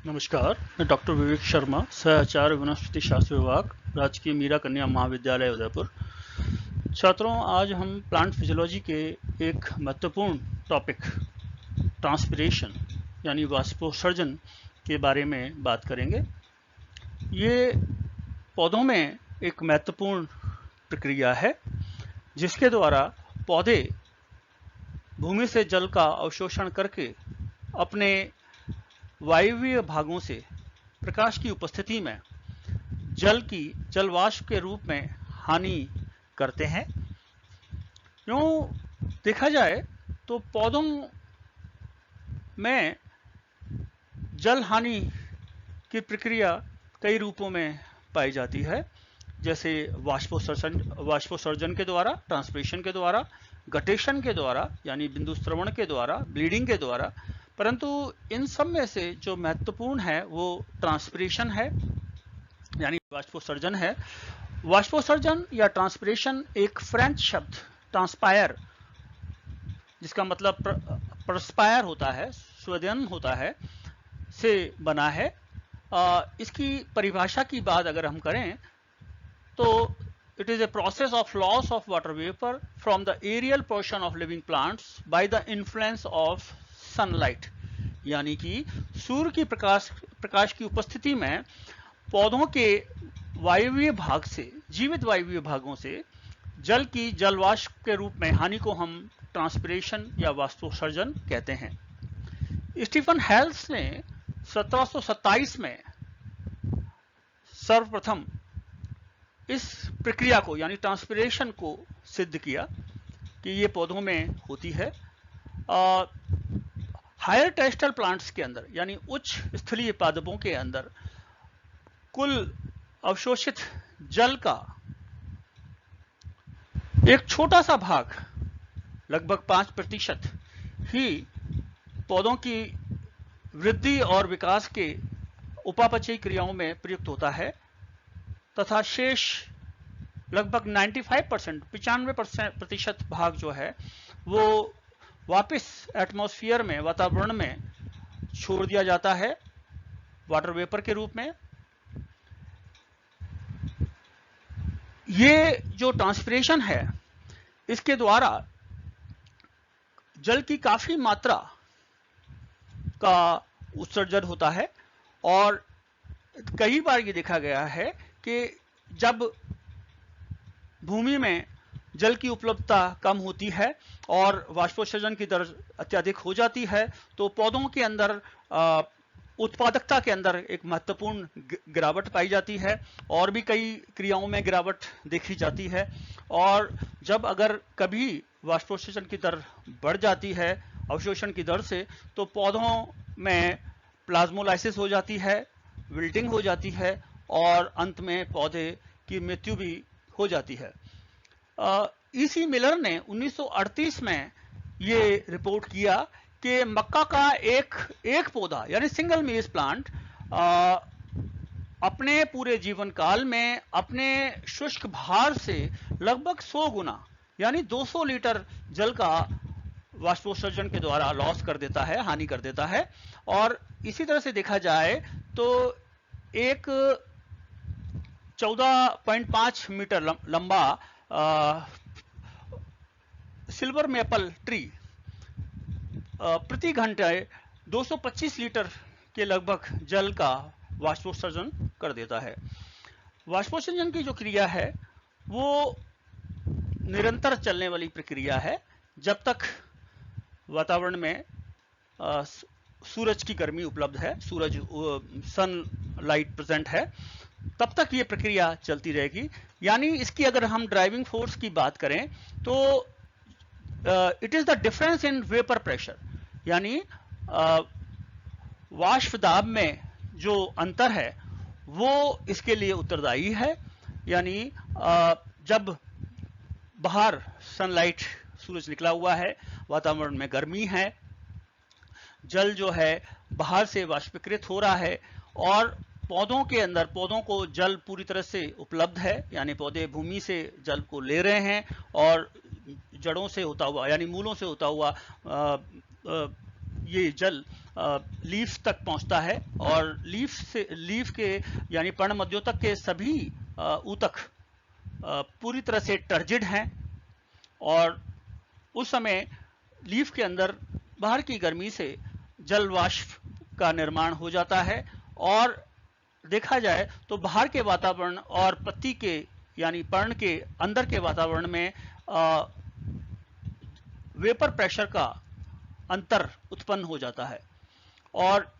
नमस्कार, मैं डॉक्टर विवेक शर्मा, सहआचार्य वनस्पति शास्त्र विभाग, राजकीय मीरा कन्या महाविद्यालय उदयपुर। छात्रों, आज हम प्लांट फिजियोलॉजी के एक महत्वपूर्ण टॉपिक ट्रांसपिरेशन यानी वाष्पोत्सर्जन के बारे में बात करेंगे। ये पौधों में एक महत्वपूर्ण प्रक्रिया है जिसके द्वारा पौधे भूमि से जल का अवशोषण करके अपने वायवीय भागों से प्रकाश की उपस्थिति में जल की जलवाष्प के रूप में हानि करते हैं। यूं देखा जाए तो पौधों में जल हानि की प्रक्रिया कई रूपों में पाई जाती है, जैसे वाष्पोत्सर्जन के द्वारा, ट्रांसपिरेशन के द्वारा, गटेशन के द्वारा यानी बिंदु स्रवण के द्वारा, ब्लीडिंग के द्वारा। परंतु इन सब में से जो महत्वपूर्ण है वो ट्रांसपिरेशन है यानी वाष्पोत्सर्जन है। वाष्पोत्सर्जन या ट्रांसपिरेशन एक फ्रेंच शब्द ट्रांसपायर, जिसका मतलब परस्पायर होता है, स्वेदन होता है, से बना है। इसकी परिभाषा की बात अगर हम करें तो it is a process of loss of water vapor from the aerial portion of living plants by the influence of sunlight, यानी कि सूर्य की प्रकाश की उपस्थिति में पौधों के वायवीय भाग से, जीवित वायवीय भागों से जल की जलवाष्प के रूप में हानि को हम ट्रांसपिरेशन या वाष्पोत्सर्जन कहते हैं। स्टीफन हेल्स ने 1727 में सर्वप्रथम इस प्रक्रिया को यानी ट्रांसपिरेशन को सिद्ध किया कि ये पौधों में होती है। हायर टेरेस्ट्रियल प्लांट्स के अंदर यानी उच्च स्थलीय पादपों के अंदर कुल अवशोषित जल का एक छोटा सा भाग, लगभग 5% ही पौधों की वृद्धि और विकास के उपापचयी क्रियाओं में प्रयुक्त होता है, तथा शेष लगभग 95% भाग जो है वो वापस एटमॉस्फेयर में, वातावरण में छोड़ दिया जाता है वाटर वेपर के रूप में। ये जो ट्रांसपिरेशन है, इसके द्वारा जल की काफी मात्रा का उत्सर्जन होता है और कई बार ये देखा गया है कि जब भूमि में जल की उपलब्धता कम होती है और वाष्पोत्सर्जन की दर अत्यधिक हो जाती है तो पौधों के अंदर उत्पादकता के अंदर एक महत्वपूर्ण गिरावट पाई जाती है और भी कई क्रियाओं में गिरावट देखी जाती है। और जब अगर कभी वाष्पोत्सर्जन की दर बढ़ जाती है अवशोषण की दर से, तो पौधों में प्लाज्मोलाइसिस हो जाती है, विल्टिंग हो जाती है और अंत में पौधे की मृत्यु भी हो जाती है। ईसी मिलर ने 1938 में ये रिपोर्ट किया कि मक्का का एक पौधा यानी सिंगल मेज प्लांट अपने पूरे जीवन काल में अपने शुष्क भार से लगभग 100 गुना यानी 200 लीटर जल का वाष्पोत्सर्जन के द्वारा लॉस कर देता है, हानि कर देता है। और इसी तरह से देखा जाए तो एक 14.5 मीटर लंबा सिल्वर मैपल ट्री प्रति घंटे 225 लीटर के लगभग जल का वाष्पोत्सर्जन कर देता है। वाष्पोत्सर्जन की जो क्रिया है वो निरंतर चलने वाली प्रक्रिया है। जब तक वातावरण में सूरज की गर्मी उपलब्ध है, सनलाइट प्रेजेंट है, तब तक ये प्रक्रिया चलती रहेगी। यानी इसकी अगर हम ड्राइविंग फोर्स की बात करें तो it is the difference in vapour pressure, यानी वाष्प दाब में जो अंतर है वो इसके लिए उत्तरदायी है। यानी जब बाहर सनलाइट, सूरज निकला हुआ है, वातावरण में गर्मी है, जल जो है बाहर से वाष्पीकृत हो रहा है और पौधों के अंदर, पौधों को जल पूरी तरह से उपलब्ध है, यानी पौधे भूमि से जल को ले रहे हैं और जड़ों से होता हुआ यानी मूलों से होता हुआ ये जल लीफ तक पहुंचता है और लीफ के यानी पर्ण मध्योतक के सभी ऊतक पूरी तरह से टर्जिड हैं और उस समय लीफ के अंदर बाहर की गर्मी से जल वाष्प का निर्माण हो जाता है और देखा जाए तो बाहर के वातावरण और पत्ती के यानी पर्ण के अंदर के वातावरण में वेपर प्रेशर का अंतर उत्पन्न हो जाता है और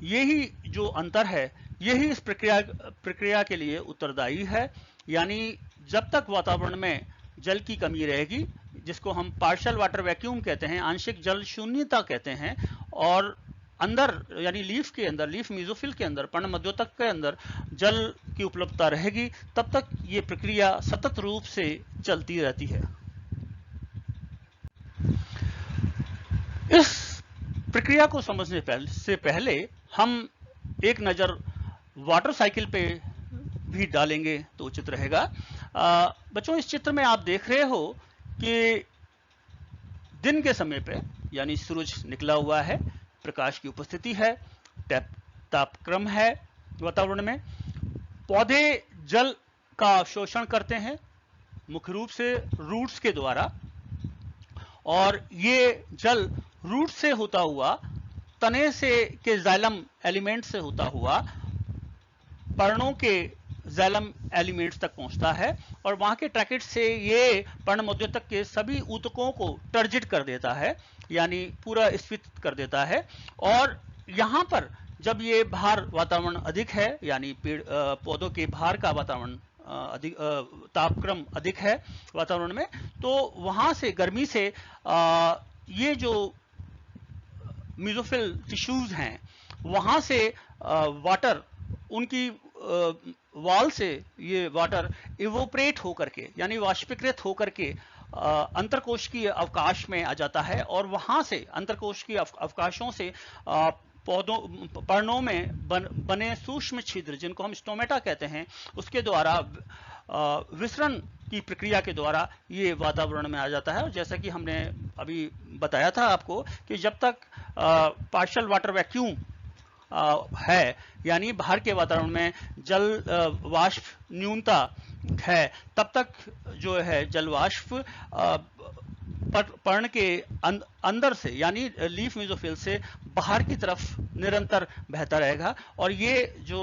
यही जो अंतर है यही इस प्रक्रिया के लिए उत्तरदायी है। यानी जब तक वातावरण में जल की कमी रहेगी, जिसको हम पार्शियल वाटर वैक्यूम कहते हैं, आंशिक जल शून्यता कहते हैं, और अंदर यानी लीफ के अंदर, लीफ मीजोफिल के अंदर, पर्ण मध्योतक के अंदर जल की उपलब्धता रहेगी, तब तक ये प्रक्रिया सतत रूप से चलती रहती है। इस प्रक्रिया को समझने से पहले हम एक नज़र वाटर साइकिल पे भी डालेंगे तो उचित रहेगा। बच्चों, इस चित्र में आप देख रहे हो कि दिन के समय पे यानी सूरज निकला हुआ है, प्रकाश की उपस्थिति है, तापक्रम है वातावरण में, पौधे जल का शोषण करते हैं मुख्य रूप से रूट्स के द्वारा, और ये जल रूट से होता हुआ, तने से के जाइलम एलिमेंट से होता हुआ पर्णों के जाइलम एलिमेंट्स तक पहुंचता है और वहां के ट्रैकेट से ये पर्ण मध्योतक के सभी ऊतकों को टर्जिट कर देता है, यानी पूरा स्फीत कर देता है। और यहाँ पर जब ये भार वातावरण अधिक है, यानी पेड़ पौधों के भार का वातावरण अधिक, तापक्रम अधिक है वातावरण में, तो वहां से गर्मी से ये जो मीजोफिल टिश्यूज हैं वहां से वाटर, उनकी वाल से ये वाटर इवोपरेट होकर के यानी वाष्पीकृत होकर के अंतरकोशिकीय अवकाश में आ जाता है और वहां से अंतरकोशिकीय अवकाशों से पर्णों में बने सूक्ष्म छिद्र, जिनको हम स्टोमेटा कहते हैं, उसके द्वारा विसरण की प्रक्रिया के द्वारा ये वातावरण में आ जाता है। और जैसा कि हमने अभी बताया था आपको कि जब तक पार्शियल वाटर वैक्यूम है, यानी बाहर के वातावरण में जल वाष्प न्यूनता है, तब तक जो है जल वाष्प पर्ण के अंदर से यानी लीफ मीजोफिल से बाहर की तरफ निरंतर बहता रहेगा और ये जो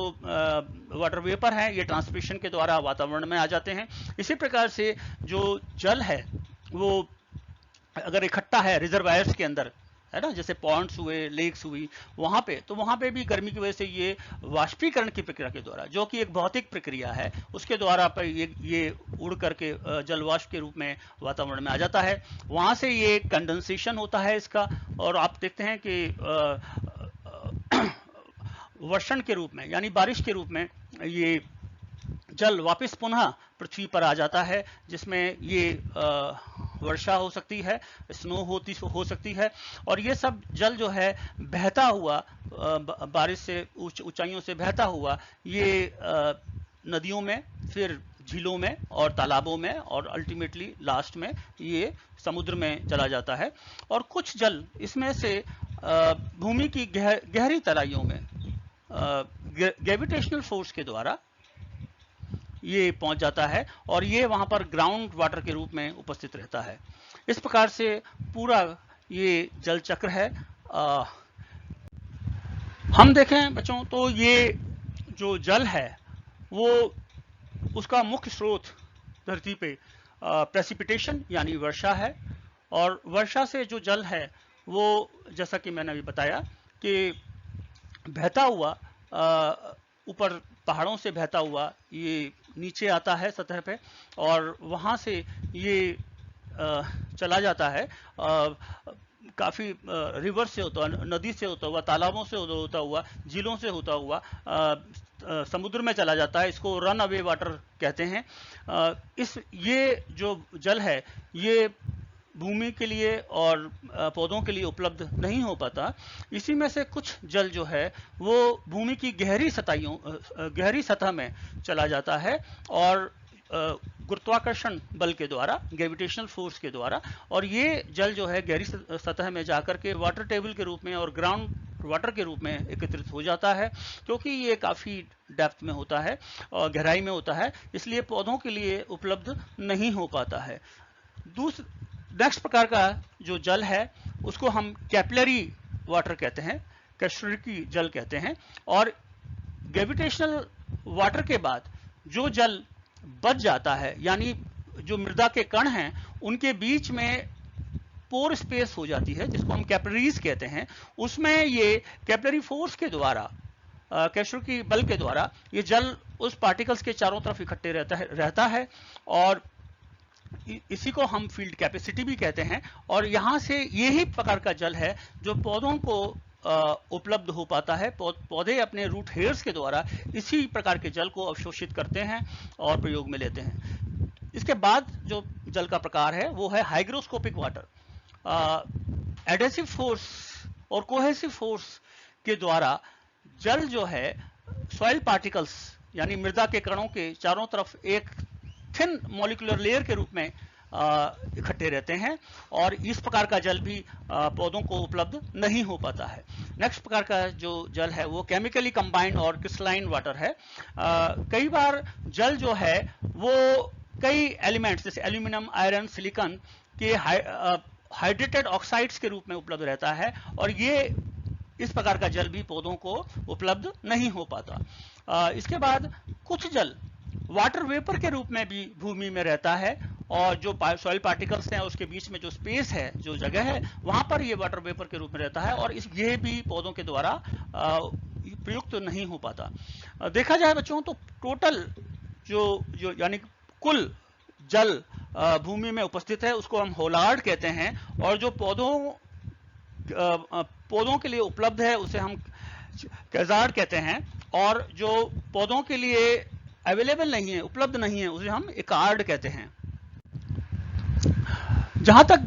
वाटर वेपर है ये ट्रांसपिरेशन के द्वारा वातावरण में आ जाते हैं। इसी प्रकार से जो जल है वो अगर इकट्ठा है रिजर्वायर्स के अंदर, है ना, जैसे पॉन्ड्स हुए, लेक्स हुई, वहां पे, तो वहां पे भी गर्मी की वजह से ये वाष्पीकरण की प्रक्रिया के द्वारा, जो कि एक भौतिक प्रक्रिया है, उसके द्वारा पर ये उड़ करके जल वाष्प के रूप में वातावरण में आ जाता है। वहां से ये कंडेंसेशन होता है इसका, और आप देखते हैं कि वर्षण के रूप में यानी बारिश के रूप में ये जल वापस पुनः पृथ्वी पर आ जाता है, जिसमें ये वर्षा हो सकती है, स्नो हो सकती है, और ये सब जल जो है बहता हुआ बारिश से ऊंचाइयों से बहता हुआ ये नदियों में, फिर झीलों में और तालाबों में, और अल्टीमेटली लास्ट में ये समुद्र में चला जाता है। और कुछ जल इसमें से भूमि की गहरी तराइयों में ग्रेविटेशनल फोर्स के द्वारा ये पहुंच जाता है और ये वहां पर ग्राउंड वाटर के रूप में उपस्थित रहता है। इस प्रकार से पूरा ये जल चक्र है। हम देखें बच्चों तो ये जो जल है वो उसका मुख्य स्रोत धरती पे प्रेसिपिटेशन यानी वर्षा है, और वर्षा से जो जल है वो जैसा कि मैंने अभी बताया कि बहता हुआ ऊपर पहाड़ों से बहता हुआ ये नीचे आता है सतह पे, और वहाँ से ये चला जाता है काफ़ी रिवर से होता हुआ, नदी से होता हुआ, तालाबों से होता हुआ, झीलों से होता हुआ समुद्र में चला जाता है। इसको रन अवे वाटर कहते हैं। ये जो जल है ये भूमि के लिए और पौधों के लिए उपलब्ध नहीं हो पाता। इसी में से कुछ जल जो है वो भूमि की गहरी सतह में चला जाता है और गुरुत्वाकर्षण बल के द्वारा, ग्रेविटेशनल फोर्स के द्वारा, और ये जल जो है गहरी सतह में जाकर के वाटर टेबल के रूप में और ग्राउंड वाटर के रूप में एकत्रित हो जाता है, क्योंकि ये काफ़ी डेप्थ में होता है और गहराई में होता है, इसलिए पौधों के लिए उपलब्ध नहीं हो पाता है। नेक्स्ट प्रकार का जो जल है उसको हम कैपिलरी वाटर कहते हैं, कैशरिकी जल कहते हैं। और ग्रेविटेशनल वाटर के बाद जो जल बच जाता है, यानी जो मृदा के कण हैं उनके बीच में पोर स्पेस हो जाती है, जिसको हम कैपिलरीज कहते हैं, उसमें ये कैपिलरी फोर्स के द्वारा, कैशरिकी बल के द्वारा ये जल उस पार्टिकल्स के चारों तरफ इकट्ठे रहता है और इसी को हम फील्ड कैपेसिटी भी कहते हैं। और यहाँ से यही प्रकार का जल है जो पौधों को उपलब्ध हो पाता है। पौधे अपने रूट हेयर्स के द्वारा इसी प्रकार के जल को अवशोषित करते हैं और प्रयोग में लेते हैं। इसके बाद जो जल का प्रकार है वो है हाइग्रोस्कोपिक वाटर। एडेसिव फोर्स और कोहेसिव फोर्स के द्वारा जल जो है सॉइल पार्टिकल्स यानी मृदा के कणों के चारों तरफ एक थिन मॉलिक्यूलर लेयर के रूप में इकट्ठे रहते हैं और इस प्रकार का जल भी पौधों को उपलब्ध नहीं हो पाता है। नेक्स्ट प्रकार का जो जल है वो केमिकली कंबाइंड और क्रिस्टलाइन वाटर है। कई बार जल जो है वो कई एलिमेंट्स जैसे एल्यूमिनियम, आयरन, सिलिकॉन के हाइड्रेटेड ऑक्साइड्स के रूप में उपलब्ध रहता है और ये इस प्रकार का जल भी पौधों को उपलब्ध नहीं हो पाता। इसके बाद कुछ जल वाटर वेपर के रूप में भी भूमि में रहता है और जो सॉइल पार्टिकल्स हैं उसके बीच में जो स्पेस है, जो जगह है, वहां पर ये वाटर वेपर के रूप में रहता है और ये भी पौधों के द्वारा प्रयुक्त नहीं हो पाता। देखा जाए बच्चों तो टोटल जो यानी कुल जल भूमि में उपस्थित है उसको हम होलार्ड कहते हैं और जो पौधों के लिए उपलब्ध है उसे हम कैजार्ड कहते हैं और जो पौधों के लिए अवेलेबल नहीं है, उपलब्ध नहीं है, उसे हम इकार्ड कहते हैं। जहां तक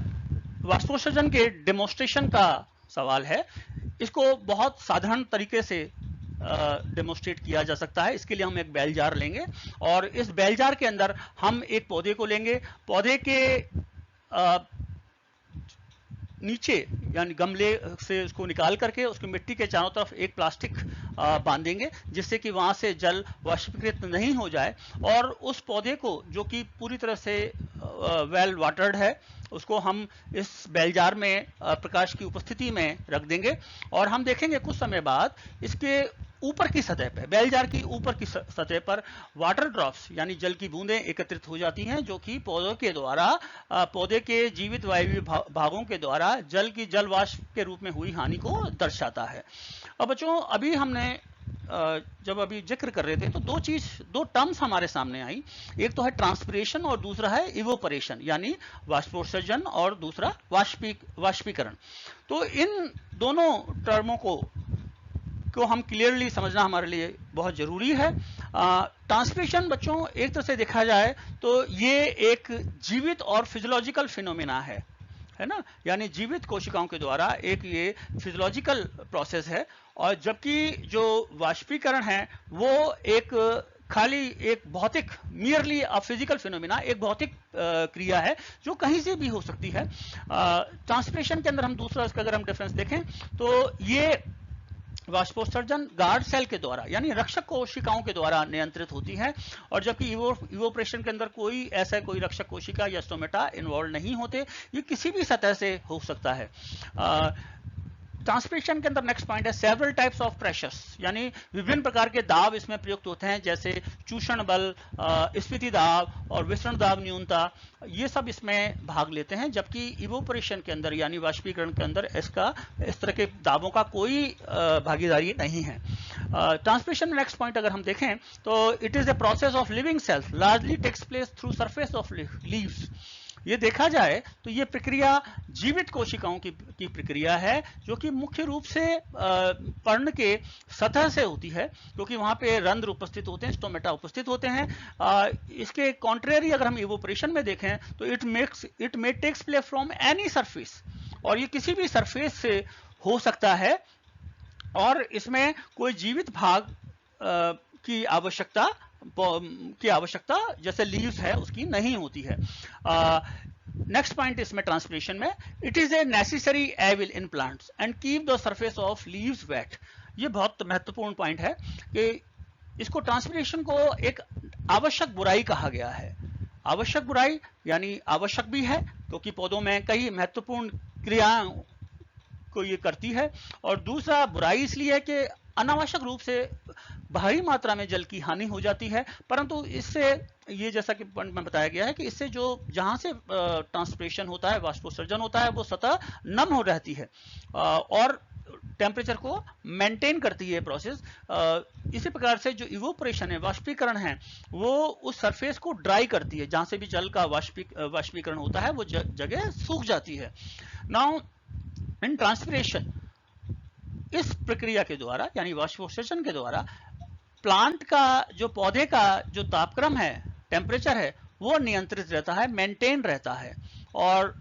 वाष्पोत्सर्जन के डेमोन्स्ट्रेशन का सवाल है, इसको बहुत साधारण तरीके से डेमोन्स्ट्रेट किया जा सकता है। इसके लिए हम एक बेल जार लेंगे और इस बेल जार के अंदर हम एक पौधे को लेंगे। पौधे के नीचे यानी गमले से उसको निकाल करके उसको मिट्टी के चारों तरफ एक प्लास्टिक बांधेंगे जिससे कि वहां से जल वाष्पीकृत नहीं हो जाए और उस पौधे को जो कि पूरी तरह से वेल वाटर्ड है उसको हम इस बेल जार में प्रकाश की उपस्थिति में रख देंगे और हम देखेंगे कुछ समय बाद इसके ऊपर की सतह पर, बेल जार की ऊपर की सतह पर वाटर ड्रॉप्स यानी जल की बूंदें एकत्रित हो जाती हैं जो कि पौधों के द्वारा, पौधे के जीवित वायवीय भागों के द्वारा जल की जल वाष्प के रूप में हुई हानि को दर्शाता है। अब बच्चों अभी हमने जब अभी जिक्र कर रहे थे तो दो टर्म्स हमारे सामने आई। एक तो है ट्रांसपिरेशन और दूसरा है इवोपरेशन यानी वाष्पोत्सर्जन और दूसरा वाष्पीकरण। तो इन दोनों टर्मों को हम क्लियरली समझना हमारे लिए बहुत जरूरी है। ट्रांसपिरेशन बच्चों एक तरह से देखा जाए तो ये एक जीवित और फिजियोलॉजिकल फिनोमेना है ना, यानी जीवित कोशिकाओं के द्वारा एक ये फिजियोलॉजिकल प्रोसेस है और जबकि जो वाष्पीकरण है वो एक खाली एक भौतिक, मियरली अ फिजिकल फिनोमेना, एक भौतिक क्रिया है जो कहीं से भी हो सकती है। ट्रांसपिरेशन के अंदर हम दूसरा इसका अगर हम डिफरेंस देखें तो ये वाष्पोत्सर्जन गार्ड सेल के द्वारा यानी रक्षक कोशिकाओं के द्वारा नियंत्रित होती है और जबकि इवोपरेशन के अंदर कोई रक्षक कोशिका या स्टोमेटा इन्वॉल्व नहीं होते, ये किसी भी सतह से हो सकता है। ट्रांसपिरेशन के अंदर नेक्स्ट पॉइंट है सेवरल टाइप्स ऑफ प्रेशर्स यानी विभिन्न प्रकार के दाब इसमें प्रयुक्त होते हैं जैसे चूषण बल, स्फीति दाब और विसरण दाब न्यूनता, ये सब इसमें भाग लेते हैं। जबकि इवोपरेशन के अंदर यानी वाष्पीकरण के अंदर इस तरह के दाबों का कोई भागीदारी नहीं है। ट्रांसपिरेशन में नेक्स्ट पॉइंट अगर हम देखें तो it is a process of living cells largely takes place through surface of leaves. ये देखा जाए तो ये प्रक्रिया जीवित कोशिकाओं की प्रक्रिया है जो कि मुख्य रूप से पर्ण के सतह से होती है क्योंकि वहां पे रंध्र उपस्थित होते हैं, स्टोमेटा उपस्थित होते हैं। इसके कॉन्ट्रेरी अगर हम इवोपरेशन में देखें तो it may takes place from any surface और ये किसी भी सरफेस से हो सकता है और इसमें कोई जीवित भाग की आवश्यकता की आवश्यकता जैसे लीव्स है उसकी नहीं होती है। नेक्स्ट पॉइंट इसमें ट्रांसपिरेशन में, it is a necessary evil in plants and keep the surface of leaves wet. ये बहुत महत्वपूर्ण पॉइंट है कि इसको ट्रांसपिरेशन को एक आवश्यक बुराई कहा गया है। आवश्यक बुराई यानी आवश्यक भी है क्योंकि पौधों में कई महत्वपूर्ण क्रियाओं को ये करती है, और दूसरा बुराई इसलिए है कि अनावश्यक रूप से भारी मात्रा में जल की हानि हो जाती है। परंतु इससे ये जैसा कि पॉइंट में बताया गया है कि इससे जो जहां से ट्रांसपिरेशन होता है, वाष्पोत्सर्जन होता है, वो सतह नम हो रहती है और टेम्परेचर को मेंटेन करती है प्रोसेस। इसी प्रकार से जो इवोपरेशन है, वाष्पीकरण है, वो उस सरफेस को ड्राई करती है। जहां से भी जल का वाष्पीकरण होता है वो जगह सूख जाती है। नाउ इन ट्रांसपिरेशन, इस प्रक्रिया के द्वारा यानी वाष्पोत्सर्जन के द्वारा प्लांट का जो पौधे का जो तापक्रम है, टेम्परेचर है, वो नियंत्रित रहता है, मेंटेन रहता है। और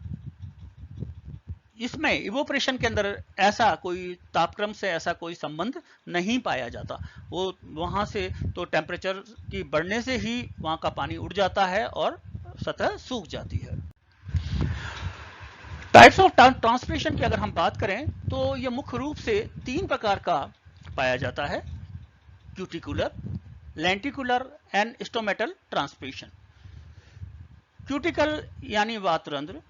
इसमें इवोपरेशन के अंदर ऐसा कोई तापक्रम से ऐसा कोई संबंध नहीं पाया जाता। वो वहां से तो टेम्परेचर की बढ़ने से ही वहां का पानी उड़ जाता है और सतह सूख जाती है। टाइप्स ऑफ ट्रांसपिरेशन की अगर हम बात करें तो ये मुख्य रूप से 3 प्रकार का पाया जाता है: cuticular, lenticular and stomatal transpiration. Cuticle यानी वातरंध्र,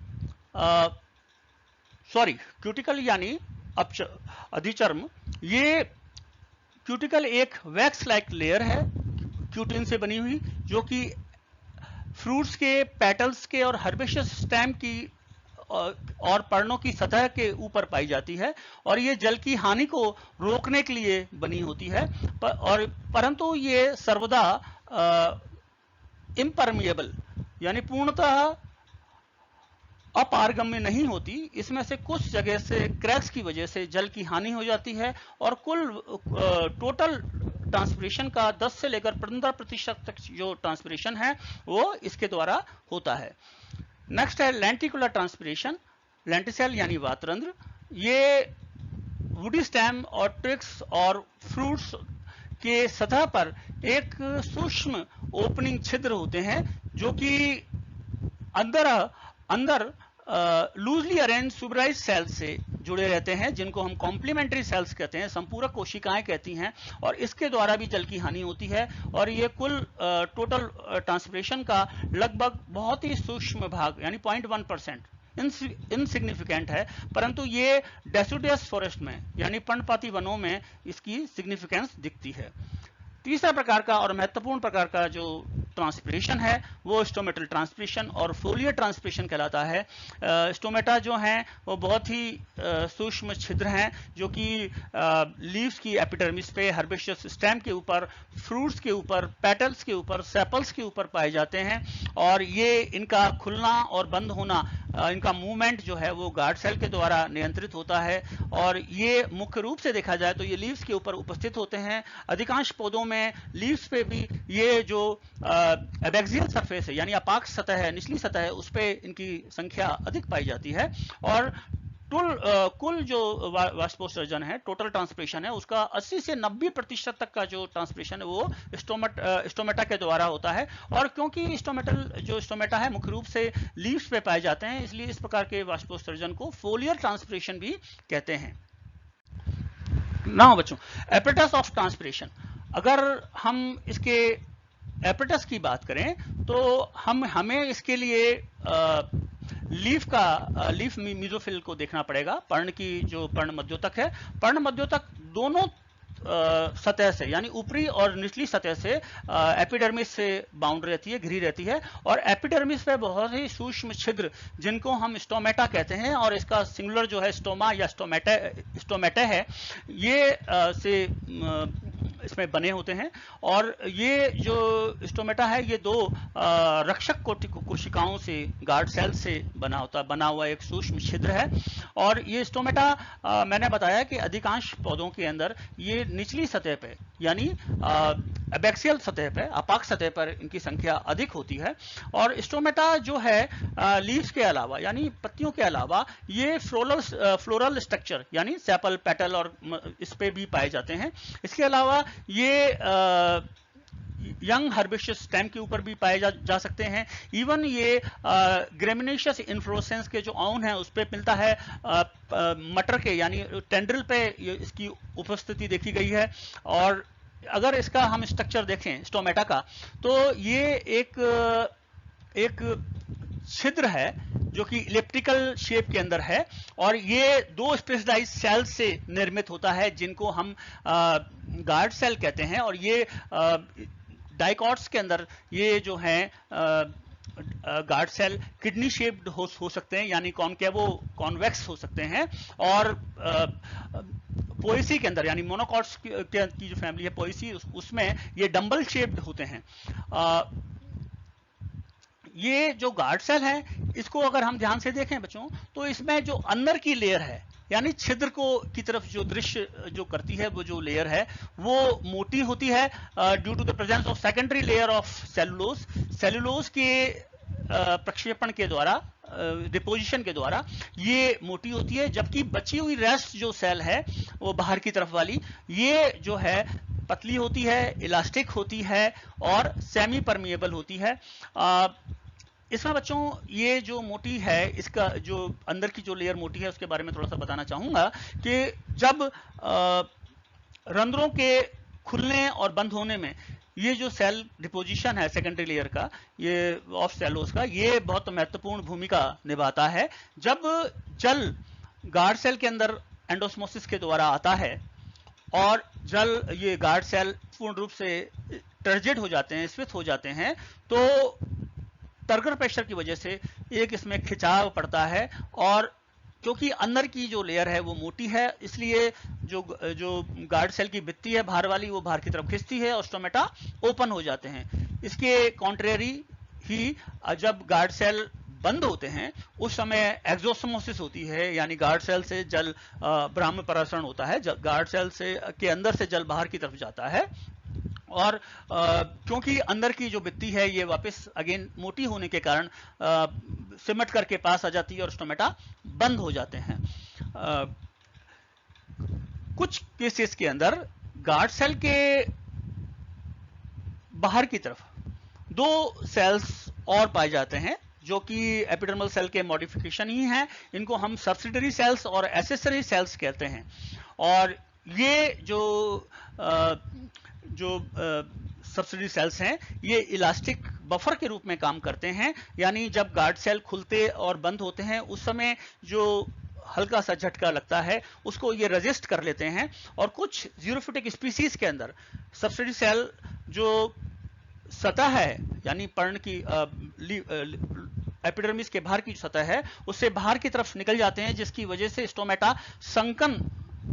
क्यूटिकल यानी अधिचर्म। ये क्यूटिकल एक वैक्स लाइक लेयर है क्यूटिन से बनी हुई, जो कि फ्रूट्स के पेटल्स के और हर्बेशियस स्टेम की और पर्णों की सतह के ऊपर पाई जाती है, और ये जल की हानि को रोकने के लिए बनी होती है। और परंतु ये सर्वदा इम्परमिएबल यानी पूर्णतः अपारगम्य नहीं होती। इसमें से कुछ जगह से क्रैक्स की वजह से जल की हानि हो जाती है, और कुल टोटल ट्रांसपिरेशन का 10 से लेकर 15% तक जो ट्रांसपिरेशन है वो इसके द्वारा होता है। नेक्स्ट है लेंटिकुलर ट्रांसपिरेशन। लेंटिसेल यानी वातरंध्र, ये वुडी स्टेम और ट्विग्स और फ्रूट्स के सतह पर एक सूक्ष्म ओपनिंग छिद्र होते हैं, जो कि अंदर लूजली अरेंज सुबराइज सेल्स से जुड़े रहते हैं, जिनको हम कॉम्प्लीमेंट्री सेल्स कहते हैं, संपूरक कोशिकाएं कहती हैं, और इसके द्वारा भी जल की हानि होती है। और ये कुल टोटल ट्रांसपिरेशन का लगभग बहुत ही सूक्ष्म भाग यानी 0.1% इनसिग्निफिकेंट है, परंतु ये डेसिडुअस फॉरेस्ट में यानी पर्णपाती वनों में इसकी सिग्निफिकेंस दिखती है। तीसरा प्रकार का और महत्वपूर्ण प्रकार का जो ट्रांसपिरेशन है वो स्टोमेटल ट्रांसपिरेशन और फोलियर ट्रांसपिरेशन कहलाता है। स्टोमेटा जो हैं वो बहुत ही सूक्ष्म छिद्र हैं, जो कि लीव्स की एपिडर्मिस पे, हर्बेशियस स्टेम के ऊपर, फ्रूट्स के ऊपर, पेटल्स के ऊपर, सेपल्स के ऊपर पाए जाते हैं, और ये इनका खुलना और बंद होना, इनका मूवमेंट जो है वो गार्ड सेल के द्वारा नियंत्रित होता है। और ये मुख्य रूप से देखा जाए तो ये लीव्स के ऊपर उपस्थित होते हैं। अधिकांश पौधों में लीव्स पे भी ये जो एबैक्सियल सरफेस है यानी अपाक्ष सतह है, निचली सतह है, उस पे इनकी संख्या अधिक पाई जाती है। और कुल जो वाष्पोत्सर्जन है, टोटल ट्रांसपिरेशन है, उसका 80 से 90% तक का जो ट्रांसपिरेशन है वो स्टोमेटा के द्वारा होता है। और क्योंकि स्टोमेटा है मुख्य रूप से लीव्स पे पाए जाते हैं, इसलिए इस प्रकार के वाष्पोत्सर्जन को फोलियर ट्रांसपिरेशन भी कहते हैं। ना बच्चों, एपरेटस ऑफ ट्रांसपिरेशन, अगर हम इसके एपरेटस की बात करें तो हमें इसके लिए लीफ मीजोफिल को देखना पड़ेगा। पर्ण की जो पर्ण मध्योतक है, पर्ण मध्योतक दोनों सतह से यानी ऊपरी और निचली सतह से एपिडर्मिस से बाउंड रहती है, घिरी रहती है, और एपिडर्मिस पे बहुत ही सूक्ष्म छिद्र जिनको हम स्टोमेटा कहते हैं, और इसका सिंगुलर जो है स्टोमा या स्टोमेटा है, ये से इसमें बने होते हैं। और ये जो स्टोमेटा है ये दो रक्षक कोशिकाओं से, गार्ड सेल से बना हुआ एक सूक्ष्म छिद्र है। और ये स्टोमेटा मैंने बताया कि अधिकांश पौधों के अंदर ये निचली सतह पे यानी एबैक्सियल सतह पे, अपाक्ष सतह पर इनकी संख्या अधिक होती है। और स्टोमेटा जो है लीव्स के अलावा यानी पत्तियों के अलावा ये फ्लोरल स्ट्रक्चर यानी सेपल, पेटल और इस पे भी पाए जाते हैं। इसके अलावा ये यंग हर्बेशियस स्टेम के ऊपर भी पाए जा सकते हैं। इवन ये ग्रेमिनेशियस इन्फ्लोरेसेंस के जो ऑन है उस पर मिलता है। मटर के यानी टेंड्रिल पे इसकी उपस्थिति देखी गई है। और अगर इसका हम स्ट्रक्चर देखें स्टोमेटा का, तो ये एक छिद्र है जो कि इलिप्टिकल शेप के अंदर है, और ये दो स्पेशलाइज्ड सेल से निर्मित होता है जिनको हम गार्ड सेल कहते हैं। और ये डाइकॉट्स के अंदर ये जो हैं गार्ड सेल किडनी शेप्ड हो सकते हैं, यानी कॉनकेवो कॉन्वेक्स हो सकते हैं। और पोएसी के अंदर यानी मोनोकॉट्स की जो फैमिली है पोएसी, उसमें ये डंबल शेप्ड होते हैं। ये जो गार्ड सेल है, इसको अगर हम ध्यान से देखें बच्चों, तो इसमें जो अंदर की लेयर है यानी छिद्र को की तरफ जो दृश्य जो करती है, वो जो लेयर है वो मोटी होती है due to the presence of secondary layer of cellulose. Cellulose के प्रक्षेपण के द्वारा, डिपोजिशन के द्वारा ये मोटी होती है, जबकि बची हुई रेस्ट जो सेल है वो बाहर की तरफ वाली, ये जो है पतली होती है, इलास्टिक होती है और सेमी परमिएबल होती है। इसमें बच्चों ये जो मोटी है, इसका जो अंदर की जो लेयर मोटी है उसके बारे में थोड़ा सा बताना चाहूंगा कि जब रंध्रों के खुलने और बंद होने में ये जो सेल डिपोजिशन है सेकेंडरी लेयर का, ये ऑफ सेलोस का, ये बहुत महत्वपूर्ण भूमिका निभाता है। जब जल गार्ड सेल के अंदर एंडोस्मोसिस के द्वारा आता है और जल ये गार्ड सेल पूर्ण रूप से टर्जिड हो जाते हैं, स्विथ हो जाते हैं, तो टर्गर प्रेशर की वजह से एक इसमें खिंचाव पड़ता है। और क्योंकि अंदर की जो लेयर है वो मोटी है, इसलिए जो गार्ड सेल की भित्ति है बाहर वाली, वो बाहर की तरफ खिंचती है और स्टोमेटा ओपन हो जाते हैं। इसके कॉन्ट्रेरी ही जब गार्ड सेल बंद होते हैं उस समय एक्सोस्मोसिस होती है, यानी गार्ड सेल से जल ब्राह्म परासरण होता है, गार्ड सेल से के अंदर से जल बाहर की तरफ जाता है। और क्योंकि अंदर की जो भित्ति है ये वापस अगेन मोटी होने के कारण सिमट करके पास आ जाती है और स्टोमेटा बंद हो जाते हैं। कुछ केसेस के अंदर गार्ड सेल के बाहर की तरफ दो सेल्स और पाए जाते हैं जो कि एपिडर्मल सेल के मॉडिफिकेशन ही हैं। इनको हम सब्सिडरी सेल्स और एसेसरी सेल्स कहते हैं। और ये जो सब्सिडरी सेल्स हैं ये इलास्टिक बफर के रूप में काम करते हैं, यानी जब गार्ड सेल खुलते और बंद होते हैं उस समय जो हल्का सा झटका लगता है उसको ये रेजिस्ट कर लेते हैं। और कुछ ज़ीरोफिटिक स्पीसीज के अंदर सब्सिडरी सेल जो सतह है यानी पर्ण की एपिडर्मिस के बाहर की सतह है उससे बाहर की तरफ निकल जाते हैं, जिसकी वजह से स्टोमेटा संकन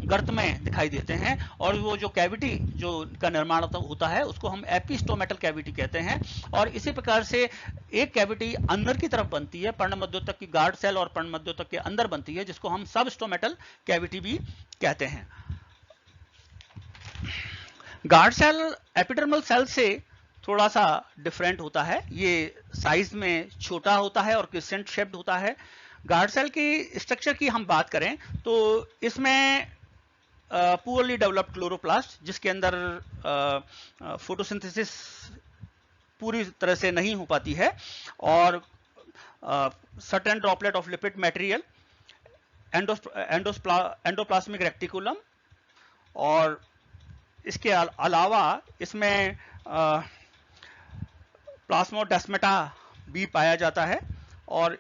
गर्त में दिखाई देते हैं। और वो जो कैविटी जो का निर्माण होता है उसको हम एपिस्टोमेटल कैविटी कहते हैं। और इसी प्रकार से एक कैविटी अंदर की तरफ बनती है, पर्णमध्योतक की गार्ड सेल और पर्णमध्योतक के अंदर बनती है, जिसको हम सब स्टोमेटल कैविटी भी कहते हैं। गार्ड सेल एपिडर्मल सेल से थोड़ा सा डिफरेंट होता है, ये साइज में छोटा होता है और क्रिसेंट शेप्ड होता है। गार्ड सेल की स्ट्रक्चर की हम बात करें तो इसमें पुअरली डेवलप्ड क्लोरोप्लास्ट, जिसके अंदर फोटोसिंथेसिस पूरी तरह से नहीं हो पाती है, और certain droplet of lipid material, endoplasmic reticulum, और इसके अलावा इसमें प्लाज्मोडेस्माटा भी पाया जाता है। और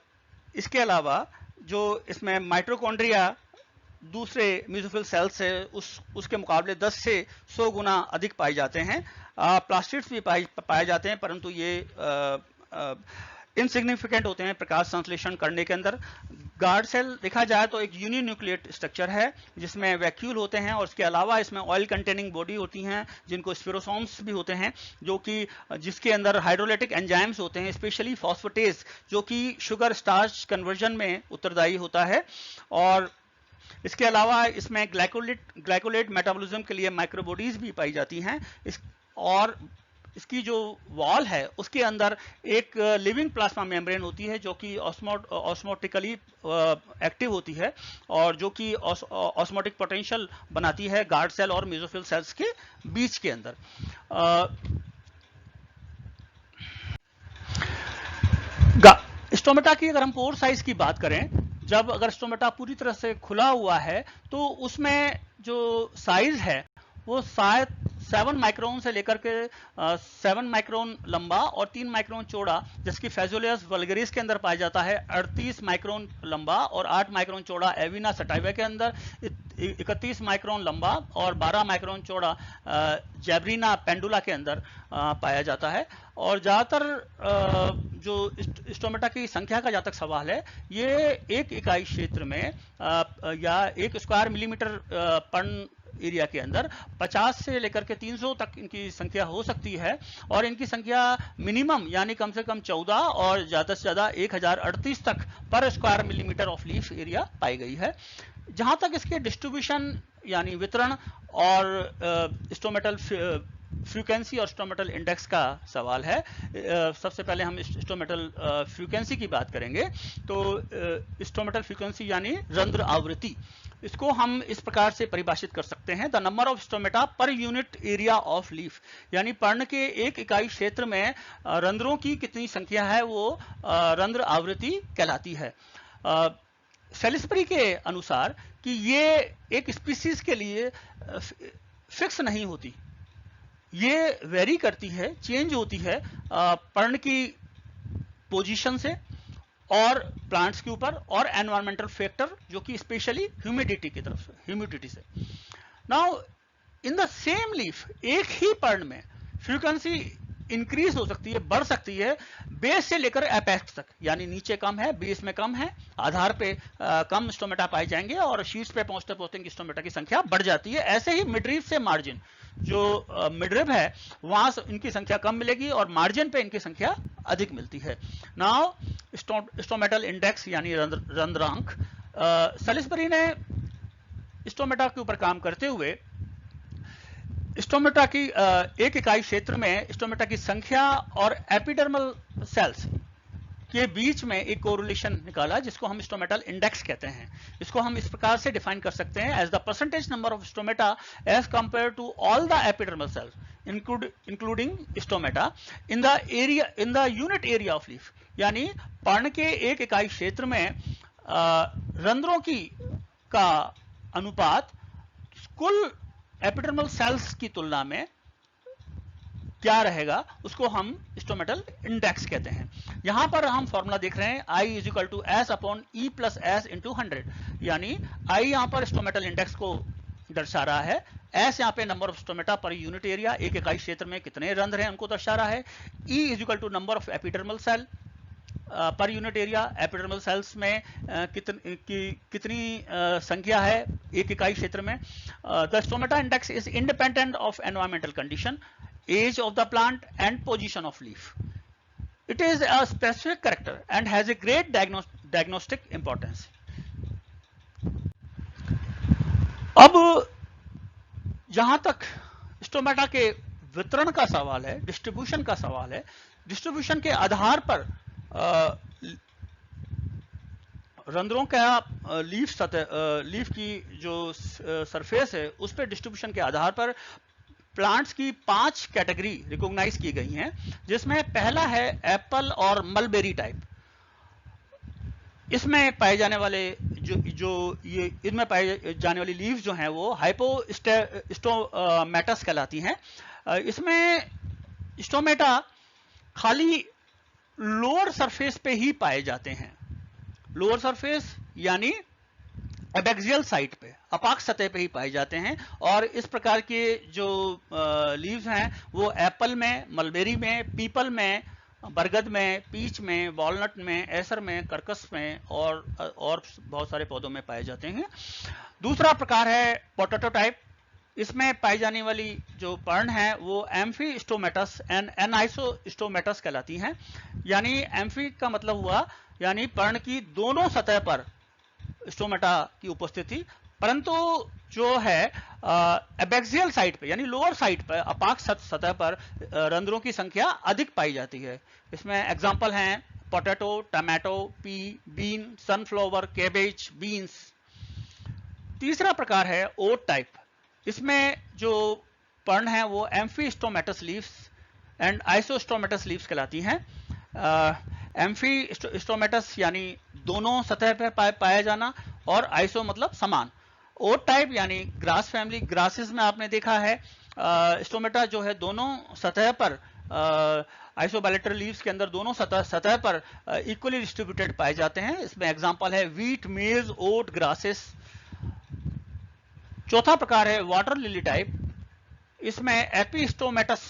इसके अलावा जो इसमें माइटोकॉन्ड्रिया दूसरे मेसोफिल सेल से उसके मुकाबले 10 से 100 गुना अधिक पाए जाते हैं। प्लास्टिड्स भी पाए जाते हैं, परंतु ये इनसिग्निफिकेंट होते हैं प्रकाश संश्लेषण करने के अंदर। गार्ड सेल देखा जाए तो एक यूनिन्यूक्लिएट स्ट्रक्चर है जिसमें वैक्यूल होते हैं, और इसके अलावा इसमें ऑयल कंटेनिंग बॉडी होती हैं जिनको स्पिरोसोम्स भी होते हैं, जो कि जिसके अंदर हाइड्रोलाइटिक एंजाइम्स होते हैं, स्पेशली फॉस्फेटेज जो कि शुगर स्टार्च कन्वर्जन में उत्तरदायी होता है। और इसके अलावा इसमें ग्लाइकोलेट मेटाबॉलिज्म के लिए माइक्रोबॉडीज भी पाई जाती हैं। और इसकी जो वॉल है उसके अंदर एक लिविंग प्लाज्मा मेम्ब्रेन होती है जो कि ऑस्मोटिकली एक्टिव होती है और जो कि ऑस्मोटिक पोटेंशियल बनाती है गार्ड सेल और मेसोफिल सेल्स के बीच के अंदर। स्टोमेटा की अगर हम पोर साइज की बात करें, जब अगर स्टोमेटा पूरी तरह से खुला हुआ है तो उसमें जो साइज है वो शायद 7 माइक्रोन से लेकर के 7 माइक्रोन लंबा और 3 माइक्रोन चौड़ा, जिसकी फेजुलियस वल्गरिस के अंदर पाया जाता है, 38 माइक्रोन लंबा और 8 माइक्रोन चौड़ा एविना सटाइवा के अंदर, 31 माइक्रोन लंबा और 12 माइक्रोन चौड़ा जैब्रीना पेंडुला के अंदर पाया जाता है। और ज़्यादातर जो स्टोमेटा की संख्या का जहाँ तक सवाल है, ये एक इकाई क्षेत्र में या 1 स्क्वायर मिलीमीटर पर्न एरिया के अंदर 50 से लेकर के 300 तक इनकी संख्या हो सकती है, और इनकी संख्या मिनिमम यानी कम से कम 14 और ज़्यादा से ज़्यादा 1038 तक पर square millimetre of leaf area pi गई है। जहां तक इसके डिस्ट्रीब्यूशन यानी वितरण और स्टोमेटल फ्रीक्वेंसी और स्टोमेटल इंडेक्स का सवाल है, सबसे पहले हम स्टोमेटल फ्रीक्वेंसी की बात करेंगे। तो स्टोमेटल फ्रीक्वेंसी यानी रंध्र आवृत्ति, इसको हम इस प्रकार से परिभाषित कर सकते हैं, द नंबर ऑफ स्टोमेटा पर यूनिट एरिया ऑफ लीफ, यानी पर्ण के एक इकाई क्षेत्र में रंध्रों की कितनी संख्या है वो रंध्र आवृत्ति कहलाती है। सेलिसबरी के अनुसार कि ये एक स्पीसीज के लिए फिक्स नहीं होती, ये वेरी करती है, चेंज होती है पर्ण की पोजीशन से और प्लांट्स के ऊपर और एनवायरमेंटल फैक्टर जो कि स्पेशली ह्यूमिडिटी की तरफ से, ह्यूमिडिटी से। Now in the same leaf, एक ही पर्ण में फ्रीक्वेंसी इंक्रीज हो सकती है, बढ़ सकती है, बेस से लेकर एपेक्स तक, यानी नीचे कम है, बेस में कम है, आधार पे कम स्टोमेटा पाए जाएंगे और शीर्ष पे पहुंचते पहुंचते इनकी स्टोमेटा की संख्या बढ़ जाती है। ऐसे ही मिडरीफ से मार्जिन, जो मिडरिब है वहां से इनकी संख्या कम मिलेगी और मार्जिन पे इनकी संख्या अधिक मिलती है। नाउ स्टोमेटल इंडेक्स यानी रंध्रांक, सेलिसबरी ने स्टोमेटा के ऊपर काम करते हुए स्टोमेटा की एक इकाई क्षेत्र में स्टोमेटा की संख्या और एपिडर्मल सेल्स के बीच में एक कोरिलेशन निकाला, जिसको हम स्टोमेटल इंडेक्स कहते हैं। इसको हम इस प्रकार से डिफाइन कर सकते हैं as the percentage number of stomata as compare to all the epidermal cells including stomata in the unit area of leaf, यानी पर्ण के एक इकाई क्षेत्र में रंध्रों की का अनुपात कुल एपिडर्मल सेल्स की तुलना में क्या रहेगा, उसको हम स्टोमेटल इंडेक्स कहते हैं। यहां पर हम फॉर्मूला देख रहे हैं I is equal to S upon E plus S into 100, यानी I यहां पर स्टोमेटल इंडेक्स को दर्शा रहा है, एस यहाँ पे नंबर ऑफ स्टोमेटा पर यूनिट एरिया, एक इकाई क्षेत्र में कितने रंध्र हैं उनको दर्शा रहा है, E is equal to number of epidermal cell per unit area, epidermal cells में कितनी संख्या है एक इकाई क्षेत्र में। The stomata index is independent of environmental condition, age of the plant and position of leaf. It is a specific character and has a great diagnostic importance. अब जहां तक स्टोमेटा के वितरण का सवाल है, डिस्ट्रीब्यूशन का सवाल है, डिस्ट्रीब्यूशन के आधार पर रंध्रों का लीफ की जो सरफेस है उस पर डिस्ट्रीब्यूशन के आधार पर प्लांट्स की 5 कैटेगरी रिकॉग्नाइज की गई हैं, जिसमें पहला है एप्पल और मलबेरी टाइप। इसमें पाए जाने वाले इनमें पाए जाने वाली लीव्स जो हैं वो हाइपोस्टोमेटस कहलाती हैं। इसमें स्टोमेटा खाली लोअर सरफेस पे ही पाए जाते हैं, लोअर सरफेस यानी एबैक्सियल साइड पे, अपाक सतह पे ही पाए जाते हैं। और इस प्रकार के जो लीव्स हैं वो एप्पल में, मलबेरी में, पीपल में, बरगद में, पीच में, वॉलनट में, एसर में, करकस में और बहुत सारे पौधों में पाए जाते हैं। दूसरा प्रकार है पोटैटो टाइप। इसमें पाई जाने वाली जो पर्ण है वो एम्फीस्टोमेटस एंड एनाइसोस्टोमेटस कहलाती हैं। यानी एम्फी का मतलब हुआ यानी पर्ण की दोनों सतह पर स्टोमेटा की उपस्थिति, परंतु जो है एबैक्सियल साइड पे यानी लोअर साइड पर, अपाक सतह पर रंध्रों की संख्या अधिक पाई जाती है। इसमें एग्जांपल हैं potato, tomato, pea, bean, sunflower, cabbage, beans. तीसरा प्रकार है ओट टाइप। इसमें जो पर्ण है वो एम्फीस्टोमेटस लीव्स एंड आइसोस्टोमेटस लीव्स कहलाती हैं। एम्फी स्टोमेटस यानी दोनों सतह पर पाया जाना, और आइसो मतलब समान। ओट टाइप यानी ग्रास फैमिली, ग्रासेस में आपने देखा है स्टोमेटा जो है दोनों सतह पर, आइसोबाइलेटरल लीव्स के अंदर दोनों सतह पर इक्वली डिस्ट्रीब्यूटेड पाए जाते हैं। इसमें एग्जांपल है वीट, मेज, ओट, ग्रासेस। चौथा प्रकार है वाटर लिली टाइप, इसमें एपिस्टोमेटस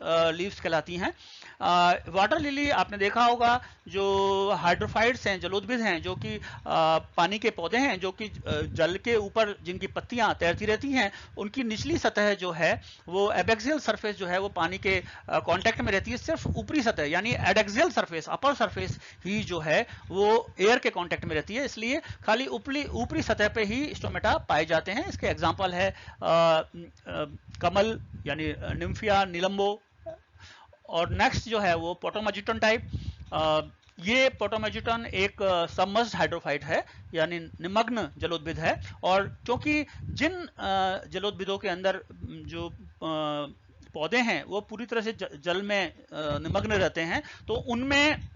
लीव्स कहलाती हैं। वाटर लिली आपने देखा होगा जो हाइड्रोफाइट्स हैं, जलोद्भिद हैं, जो कि पानी के पौधे हैं, जो कि जल के ऊपर जिनकी पत्तियां तैरती रहती हैं, उनकी निचली सतह जो है वो एबेक्सियल सरफेस जो है वो पानी के कांटेक्ट में रहती है। सिर्फ ऊपरी सतह यानी एडेक्सियल सरफेस, अपर सरफेस ही जो है वो एयर के कांटेक्ट में रहती है, इसलिए खाली ऊपरी सतह पे ही स्टोमेटा पाए जाते हैं। इसके एग्जांपल है कमल यानी निम्फिया, निलंबो। और नेक्स्ट जो है वो पोटोमेजिटन टाइप। ये पोटोमेजिटन एक सबमर्ज्ड हाइड्रोफाइट है यानी निमग्न जलोद्भिद है, और क्योंकि जिन जलोद्भिदों के अंदर जो पौधे हैं वो पूरी तरह से जल में निमग्न रहते हैं, तो उनमें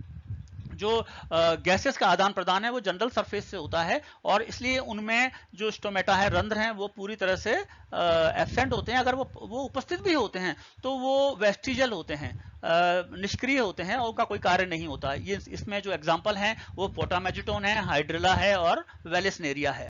जो गैसेस का आदान प्रदान है वो जनरल सरफेस से होता है, और इसलिए उनमें जो स्टोमेटा है, रंध्र हैं, वो पूरी तरह से एब्सेंट होते हैं। अगर वो उपस्थित भी होते हैं तो वो वेस्टिजल होते हैं, निष्क्रिय होते हैं, और उनका कोई कार्य नहीं होता। ये इसमें जो एग्जांपल हैं वो पोटामेजिटोन है, हाइड्रिला है और वेलिसनेरिया है।